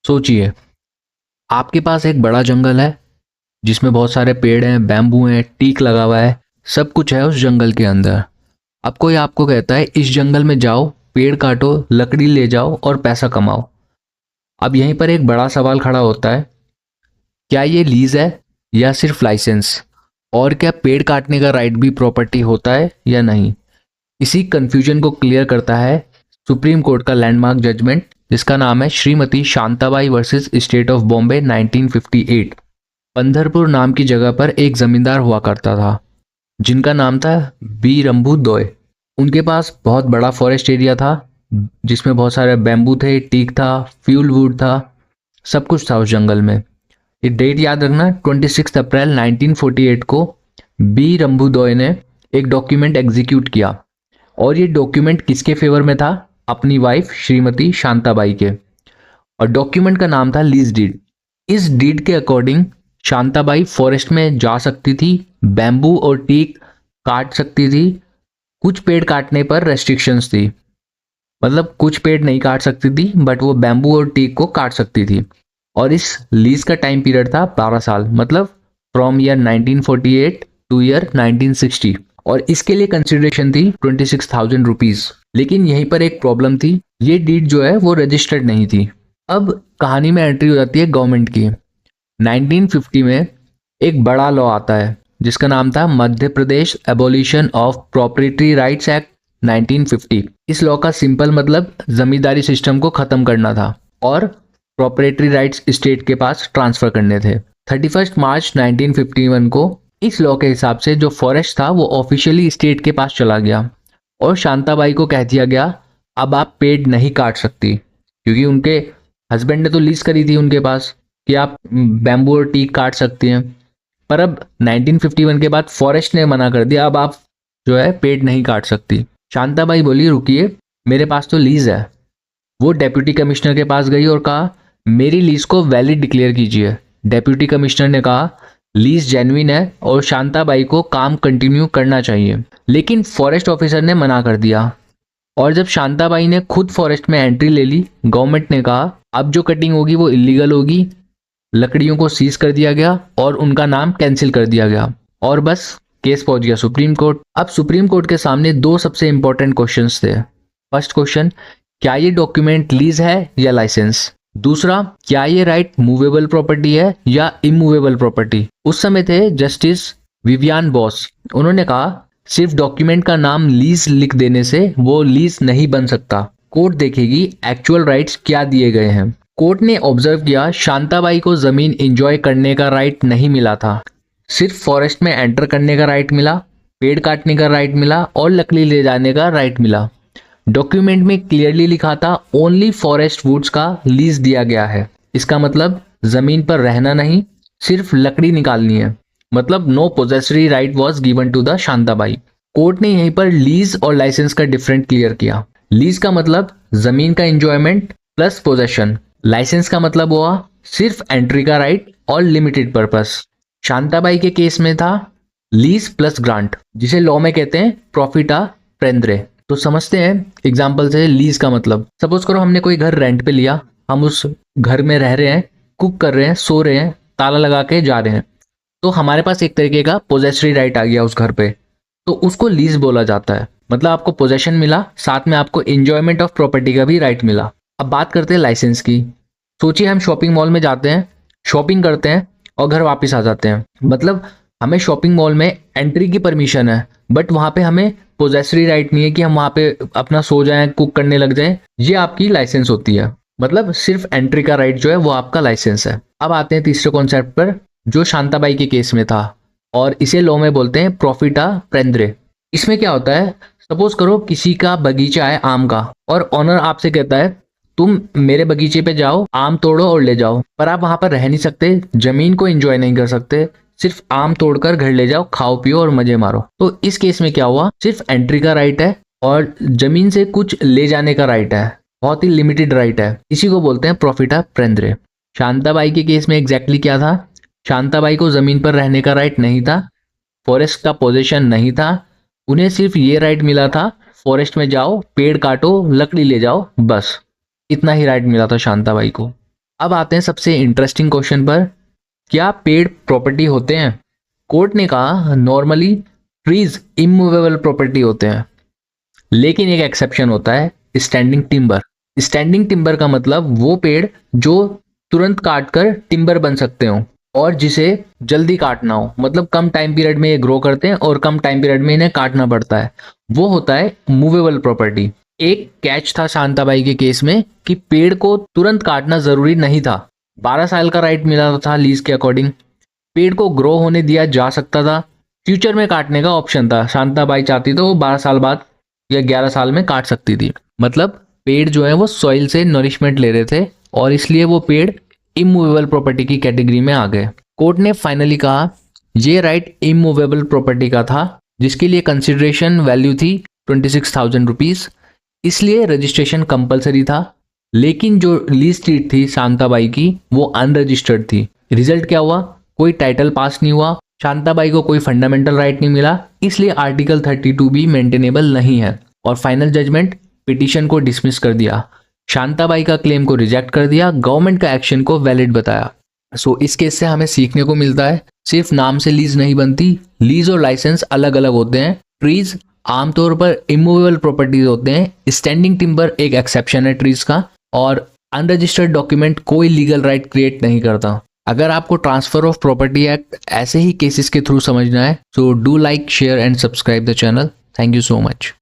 सोचिए, आपके पास एक बड़ा जंगल है जिसमें बहुत सारे पेड़ हैं, बैम्बू हैं, टीक लगा हुआ है, सब कुछ है उस जंगल के अंदर। अब कोई आपको कहता है इस जंगल में जाओ, पेड़ काटो, लकड़ी ले जाओ और पैसा कमाओ। अब यहीं पर एक बड़ा सवाल खड़ा होता है, क्या ये लीज है या सिर्फ लाइसेंस? और क्या पेड़ काटने का राइट भी प्रॉपर्टी होता है या नहीं? इसी कंफ्यूजन को क्लियर करता है सुप्रीम कोर्ट का लैंडमार्क जजमेंट, जिसका नाम है Shrimati Shantabai versus state of Bombay 1958। पंधरपुर नाम की जगह पर एक जमींदार हुआ करता था जिनका नाम था बी रंभू दॉय। उनके पास बहुत बड़ा फॉरेस्ट एरिया था जिसमें बहुत सारे बैम्बू थे, टीक था, फ्यूल वुड था, सब कुछ था उस जंगल में। ये डेट याद रखना, 26 अप्रैल 1948 को बी रंभू दॉय ने एक डॉक्यूमेंट एग्जीक्यूट किया और ये डॉक्यूमेंट किसके फेवर में था? अपनी वाइफ श्रीमती शांताबाई के। और डॉक्यूमेंट का नाम था लीज डीड। इस डीड के अकॉर्डिंग शांताबाई फॉरेस्ट में जा सकती थी, बैम्बू और टीक काट सकती थी। कुछ पेड़ काटने पर रेस्ट्रिक्शंस थी, मतलब कुछ पेड़ नहीं काट सकती थी बट वो बैम्बू और टीक को काट सकती थी। और इस लीज का टाइम पीरियड था 12 साल, मतलब फ्रॉम ईयर 1948 टू ईयर 1960। और इसके लिए कंसिडरेशन थी 26,000 रुपीज। लेकिन यहीं पर एक प्रॉब्लम थी, ये डीड जो है वो रजिस्टर्ड नहीं थी। अब कहानी में एंट्री हो जाती है गवर्नमेंट की। 1950 में एक बड़ा लॉ आता है जिसका नाम था Madhya Pradesh abolition of property rights act 1950। इस लॉ का सिंपल मतलब जमींदारी सिस्टम को खत्म करना था और प्रॉपर्टी राइट्स स्टेट के पास ट्रांसफर करने थे। 31 मार्च 1951 को इस लॉ के हिसाब से जो फॉरेस्ट था वो ऑफिशियली स्टेट के पास चला गया और शांताबाई को कह दिया गया अब आप पेड़ नहीं काट सकती, क्योंकि उनके हस्बैंड ने तो लीज करी थी उनके पास कि आप बैम्बू और टीक काट सकती हैं। पर अब 1951 के बाद फॉरेस्ट ने मना कर दिया, अब आप जो है पेड़ नहीं काट सकती। शांताबाई बोली रुकिए, मेरे पास तो लीज है। वो डेप्यूटी कमिश्नर के पास गई और कहा मेरी लीज को वैलिड डिक्लेयर कीजिए। डेप्यूटी कमिश्नर ने कहा लीज जेन्युइन है और शांताबाई को काम कंटिन्यू करना चाहिए। लेकिन फॉरेस्ट ऑफिसर ने मना कर दिया और जब शांताबाई ने खुद फॉरेस्ट में एंट्री ले ली, गवर्नमेंट ने कहा अब जो कटिंग होगी वो इलीगल होगी। लकड़ियों को सीज कर दिया गया और उनका नाम कैंसिल कर दिया गया और बस केस पहुंच गया सुप्रीम कोर्ट। अब सुप्रीम कोर्ट के सामने दो सबसे इंपॉर्टेंट क्वेश्चंस थे। फर्स्ट क्वेश्चन, क्या ये डॉक्यूमेंट लीज है या लाइसेंस? दूसरा, क्या ये राइट मूवेबल प्रॉपर्टी है या इमूवेबल प्रॉपर्टी? उस समय थे जस्टिस विवियन बॉस। उन्होंने कहा सिर्फ डॉक्यूमेंट का नाम लीज लिख देने से वो लीज नहीं बन सकता, कोर्ट देखेगी एक्चुअल राइट्स क्या दिए गए हैं। कोर्ट ने ऑब्जर्व किया शांताबाई को जमीन एंजॉय करने का राइट नहीं मिला था, सिर्फ फॉरेस्ट में एंटर करने का राइट मिला, पेड़ काटने का राइट मिला और लकड़ी ले जाने का राइट मिला। डॉक्यूमेंट में क्लियरली लिखा था ओनली फॉरेस्ट वुड्स का लीज दिया गया है। इसका मतलब जमीन पर रहना नहीं, सिर्फ लकड़ी निकालनी है। मतलब no possessory right was given to the Shantabai. Court ने यहीं पर लीज और लाइसेंस का डिफरेंट क्लियर किया। लीज का मतलब जमीन का एंजॉयमेंट प्लस पोजेशन। लाइसेंस का मतलब हुआ सिर्फ एंट्री का राइट और लिमिटेड पर्पस। शांताबाई के केस में था लीज प्लस ग्रांट, जिसे लॉ में कहते हैं प्रॉफिटा प्रेंद्रे। तो समझते हैं एग्जाम्पल से लीज का मतलब। सपोज करो हमने कोई घर रेंट पे लिया, हम उस घर में रह रहे हैं, कुक कर रहे हैं, सो रहे हैं, ताला लगा के जा रहे हैं, तो हमारे पास एक तरीके का पोजेसरी राइट आ गया उस घर पे, तो उसको लीज बोला जाता है। मतलब आपको पोजेशन मिला, साथ में आपको एंजॉयमेंट ऑफ प्रॉपर्टी का भी राइट मिला। अब बात करते हैं लाइसेंस की। सोचिए हम शॉपिंग मॉल में जाते हैं, शॉपिंग करते हैं और घर वापस आ जाते हैं। मतलब हमें शॉपिंग मॉल में एंट्री की परमिशन है बट वहां पे हमें पोजेसरी राइट नहीं है कि हम वहां पे अपना सो जाएं, कुक करने लग जाएं। ये आपकी लाइसेंस होती है। मतलब सिर्फ एंट्री का राइट जो है वो आपका लाइसेंस है। अब आते हैं तीसरे कॉन्सेप्ट पर जो शांताबाई के केस में था और इसे लॉ में बोलते हैं प्रॉफिटा प्रेंद्रे। इसमें क्या होता है, सपोज करो किसी का बगीचा है आम का और ऑनर आपसे कहता है तुम मेरे बगीचे पे जाओ, आम तोड़ो और ले जाओ। पर आप वहां पर रह नहीं सकते, जमीन को एंजॉय नहीं कर सकते, सिर्फ आम तोड़कर घर ले जाओ, खाओ पियो और मजे मारो। तो इस केस में क्या हुआ, सिर्फ एंट्री का राइट है और जमीन से कुछ ले जाने का राइट है, बहुत ही लिमिटेड राइट है। इसी को बोलते हैं प्रॉफिटा प्रेंद्रे। शांताबाई के केस में एग्जैक्टली क्या था, शांताबाई को जमीन पर रहने का राइट नहीं था, फॉरेस्ट का पोजीशन नहीं था, उन्हें सिर्फ ये राइट मिला था फॉरेस्ट में जाओ, पेड़ काटो, लकड़ी ले जाओ, बस इतना ही राइट मिला था शांताबाई को। अब आते हैं सबसे इंटरेस्टिंग क्वेश्चन पर, क्या पेड़ प्रॉपर्टी होते हैं? कोर्ट ने कहा नॉर्मली ट्रीज इमूवेबल प्रॉपर्टी होते हैं, लेकिन एक एक्सेप्शन होता है, स्टैंडिंग टिम्बर। स्टैंडिंग टिम्बर का मतलब वो पेड़ जो तुरंत काटकर टिम्बर बन सकते हो और जिसे जल्दी काटना हो, मतलब कम टाइम पीरियड में ये ग्रो करते हैं और कम टाइम पीरियड में इन्हें काटना पड़ता है, वो होता है मूवेबल प्रॉपर्टी। एक कैच था शांताबाई के केस में कि पेड़ को तुरंत काटना जरूरी नहीं था। 12 साल का राइट मिला था लीज के अकॉर्डिंग। पेड़ को ग्रो होने दिया जा सकता था, फ्यूचर में काटने का ऑप्शन था। शांताबाई चाहती तो वो 12 साल बाद या 11 साल में काट सकती थी। मतलब पेड़ जो है वो सॉइल से नरिशमेंट ले रहे थे और इसलिए वो पेड़ इमूवेबल प्रॉपर्टी की कैटेगरी में आ गए। कोर्ट ने फाइनली कहा ये राइट इमूवेबल प्रॉपर्टी का था, जिसके लिए कंसिडरेशन वैल्यू थी 26,000 रुपीज, इसलिए रजिस्ट्रेशन कंपलसरी था। लेकिन जो लीज डीड थी शांताबाई की वो अनरजिस्टर्ड थी। रिजल्ट क्या हुआ? कोई टाइटल पास नहीं हुआ, शांताबाई को कोई फंडामेंटल राइट नहीं मिला, इसलिए आर्टिकल 32 भी मेंटेनेबल नहीं है। और फाइनल जजमेंट पिटीशन को डिसमिस कर दिया, शांताबाई का क्लेम को रिजेक्ट कर दिया, गवर्नमेंट का एक्शन को वैलिड बताया। सो इस केस से हमें सीखने को मिलता है सिर्फ नाम से लीज नहीं बनती, लीज और लाइसेंस अलग अलग होते हैं। ट्रीज आमतौर पर इमूवेबल प्रॉपर्टीज होते हैं, स्टैंडिंग टिम्बर एक एक्सेप्शन है ट्रीज का, और अनरजिस्टर्ड डॉक्यूमेंट कोई लीगल राइट क्रिएट नहीं करता। अगर आपको ट्रांसफर ऑफ प्रॉपर्टी एक्ट ऐसे ही केसेस के थ्रू समझना है तो do like, share and subscribe the channel. Thank you so much.